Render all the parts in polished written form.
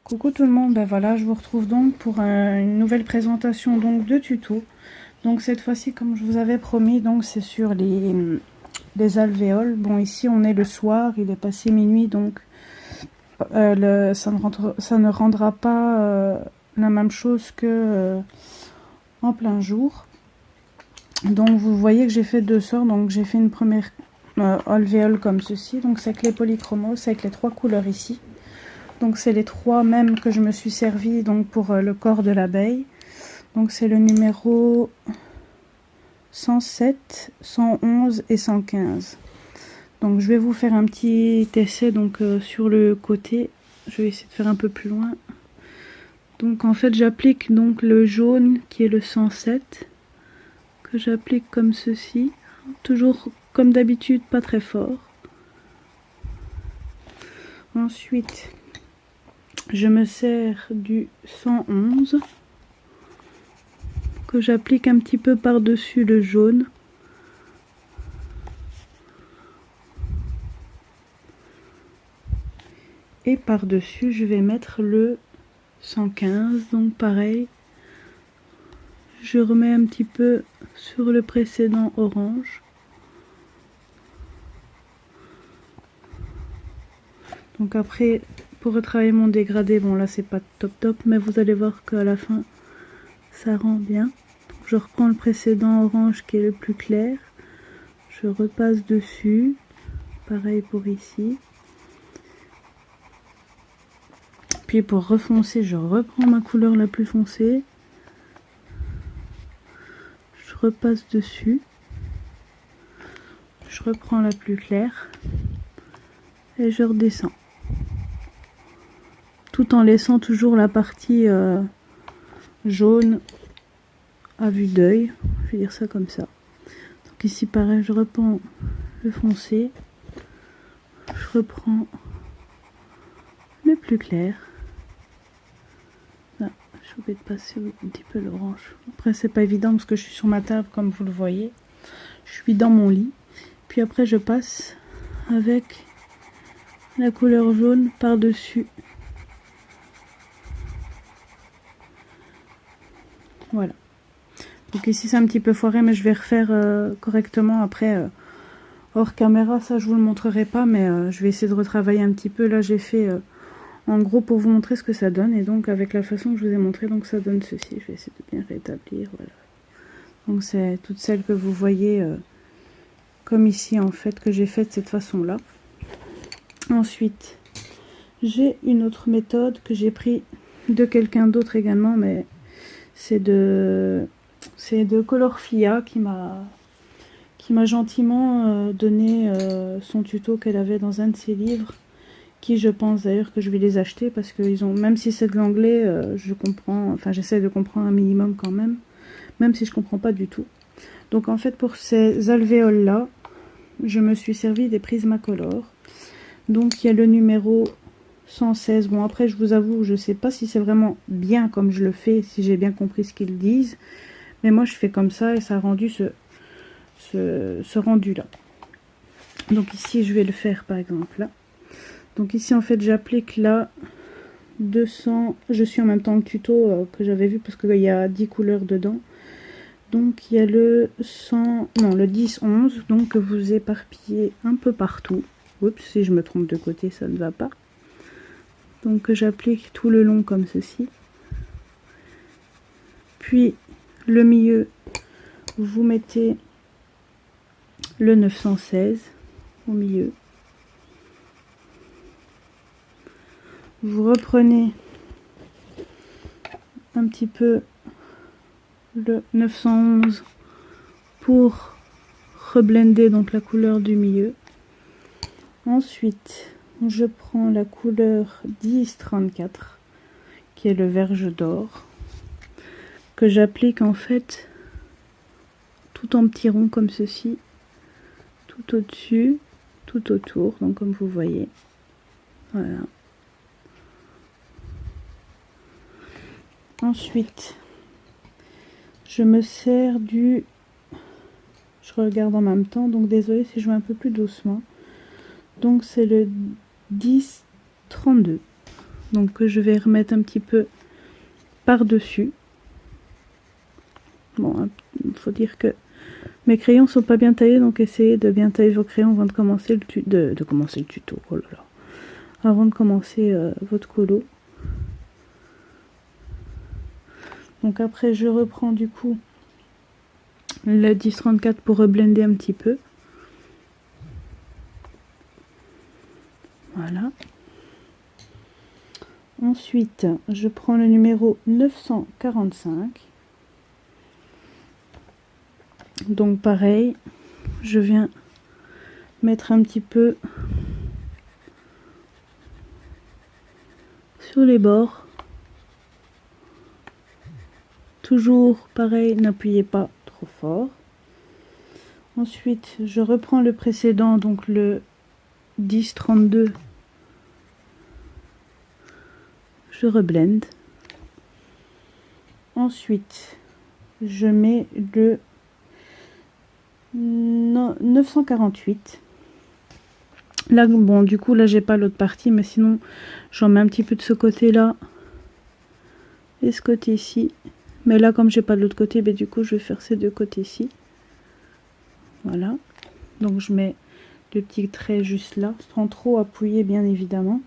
Coucou tout le monde, ben voilà, je vous retrouve donc pour une nouvelle présentation donc de tuto. Donc cette fois-ci, comme je vous avais promis, donc c'est sur les alvéoles. Bon, ici on est le soir, il est passé minuit, donc ça ne rendra pas la même chose que en plein jour. Donc vous voyez que j'ai fait deux sortes. Donc j'ai fait une première alvéole comme ceci, donc c'est avec les polychromos, c'est avec les trois couleurs ici. Donc c'est les trois mêmes que je me suis servi donc pour le corps de l'abeille. Donc c'est le numéro 107, 111 et 115. Donc je vais vous faire un petit essai donc sur le côté. Je vais essayer de faire un peu plus loin. Donc en fait j'applique donc le jaune qui est le 107 que j'applique comme ceci, toujours comme d'habitude, pas très fort. Ensuite je me sers du 111 que j'applique un petit peu par-dessus le jaune. Et par-dessus, je vais mettre le 115. Donc pareil, je remets un petit peu sur le précédent orange. Donc après, pour retravailler mon dégradé, bon là c'est pas top, mais vous allez voir qu'à la fin, ça rend bien. Donc, je reprends le précédent orange qui est le plus clair. Je repasse dessus. Pareil pour ici. Puis pour refoncer, je reprends ma couleur la plus foncée. Je repasse dessus. Je reprends la plus claire. Et je redescends. Tout en laissant toujours la partie jaune à vue d'œil. Je vais dire ça comme ça. Donc ici pareil, je reprends le foncé. Je reprends le plus clair. Là, je vais passer un petit peu l'orange. Après c'est pas évident parce que je suis sur ma table comme vous le voyez. Je suis dans mon lit. Puis après je passe avec la couleur jaune par-dessus. Voilà. Donc ici c'est un petit peu foiré, mais je vais refaire correctement après hors caméra. Ça je vous le montrerai pas, mais je vais essayer de retravailler un petit peu. Là j'ai fait en gros pour vous montrer ce que ça donne, et donc avec la façon que je vous ai montré, donc ça donne ceci. Je vais essayer de bien rétablir. Voilà. Donc c'est toutes celles que vous voyez comme ici en fait, que j'ai fait de cette façon là. Ensuite j'ai une autre méthode que j'ai pris de quelqu'un d'autre également, mais c'est de Colorfia qui m'a gentiment donné son tuto qu'elle avait dans un de ses livres, qui je pense d'ailleurs que je vais les acheter parce que ils ont, même si c'est de l'anglais, je comprends, enfin j'essaie de comprendre un minimum quand même si je comprends pas du tout. Donc en fait pour ces alvéoles là, je me suis servi des Prismacolor. Donc il y a le numéro 116. Bon après je vous avoue, je sais pas si c'est vraiment bien comme je le fais, si j'ai bien compris ce qu'ils disent, mais moi je fais comme ça et ça a rendu ce rendu là. Donc ici je vais le faire par exemple là. Donc ici en fait j'applique là 200, je suis en même temps le tuto que j'avais vu parce qu'il y a 10 couleurs dedans. Donc il y a le 100, non le 10-11, donc que vous éparpillez un peu partout. Oups, si je me trompe de côté ça ne va pas. Donc j'applique tout le long comme ceci. Puis le milieu, vous mettez le 916 au milieu. Vous reprenez un petit peu le 911 pour reblender donc la couleur du milieu. Ensuite, je prends la couleur 1034 qui est le verge d'or, que j'applique en fait tout en petits ronds comme ceci, tout au-dessus, tout autour, donc comme vous voyez. Voilà. Ensuite, je me sers du... Je regarde en même temps, donc désolé si je vais un peu plus doucement. Donc c'est le 10-32. donc que je vais remettre un petit peu par-dessus. Bon, il faut dire que mes crayons sont pas bien taillés, donc essayez de bien tailler vos crayons avant de commencer de commencer le tuto. Oh là là. Avant de commencer votre colo. Donc après je reprends du coup le 10-34 pour reblender un petit peu. Voilà. Ensuite je prends le numéro 945. Donc pareil, je viens mettre un petit peu sur les bords. Toujours pareil, n'appuyez pas trop fort. Ensuite, je reprends le précédent, donc le 10-32. Je reblende. Ensuite, je mets le 948. Là, bon, du coup, là, j'ai pas l'autre partie, mais sinon, j'en mets un petit peu de ce côté-là et ce côté-ci. Mais là, comme j'ai pas de l'autre côté, ben, du coup, je vais faire ces deux côtés-ci. Voilà. Donc, je mets le petit trait juste là, sans trop appuyer, bien évidemment.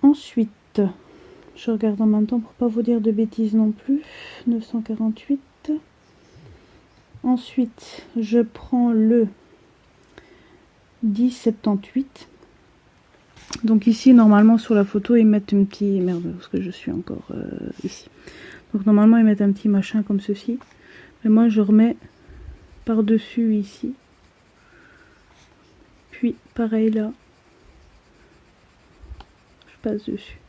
Ensuite, je regarde en même temps pour pas vous dire de bêtises non plus. 948. Ensuite, je prends le 1078. Donc ici, normalement, sur la photo, ils mettent un petit... Merde, parce que je suis encore ici. Donc normalement, ils mettent un petit machin comme ceci. Mais moi, je remets par-dessus ici. Puis, pareil là. Je passe dessus.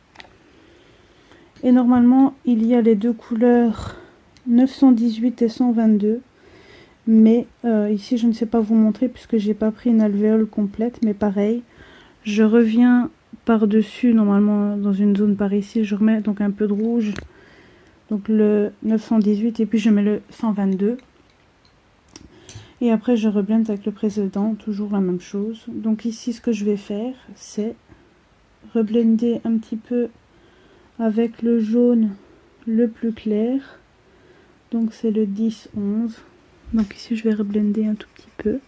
Et normalement, il y a les deux couleurs 918 et 122. Mais ici, je ne sais pas vous montrer puisque j'ai pas pris une alvéole complète. Mais pareil, je reviens par-dessus, normalement, dans une zone par ici. Je remets donc un peu de rouge. Donc le 918 et puis je mets le 122. Et après, je reblende avec le précédent, toujours la même chose. Donc ici, ce que je vais faire, c'est reblender un petit peu avec le jaune le plus clair. Donc c'est le 10-11. Donc ici, je vais reblender un tout petit peu.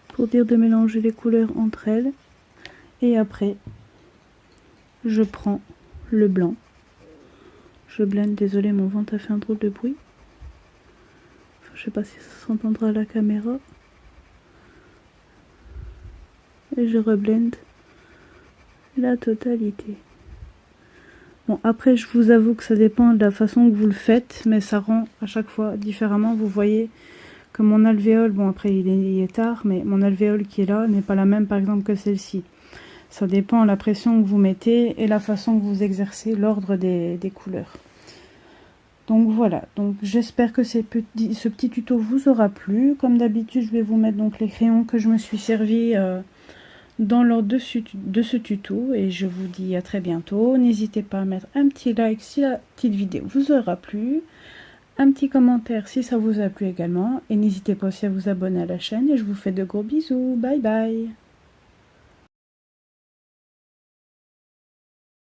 Pour dire de mélanger les couleurs entre elles. Et après, je prends le blanc. Je blende, désolé, mon ventre a fait un drôle de bruit. Enfin, je sais pas si ça s'entendra à la caméra. Et je reblende la totalité. Bon, après, je vous avoue que ça dépend de la façon que vous le faites, mais ça rend à chaque fois différemment. Vous voyez que mon alvéole, bon après il est tard, mais mon alvéole qui est là n'est pas la même par exemple que celle-ci. Ça dépend de la pression que vous mettez et la façon que vous exercez l'ordre des couleurs. Donc voilà, donc j'espère que ce petit tuto vous aura plu. Comme d'habitude, je vais vous mettre donc les crayons que je me suis servi dans l'ordre de ce tuto. Et je vous dis à très bientôt. N'hésitez pas à mettre un petit like si la petite vidéo vous aura plu. Un petit commentaire si ça vous a plu également. Et n'hésitez pas aussi à vous abonner à la chaîne. Et je vous fais de gros bisous. Bye bye.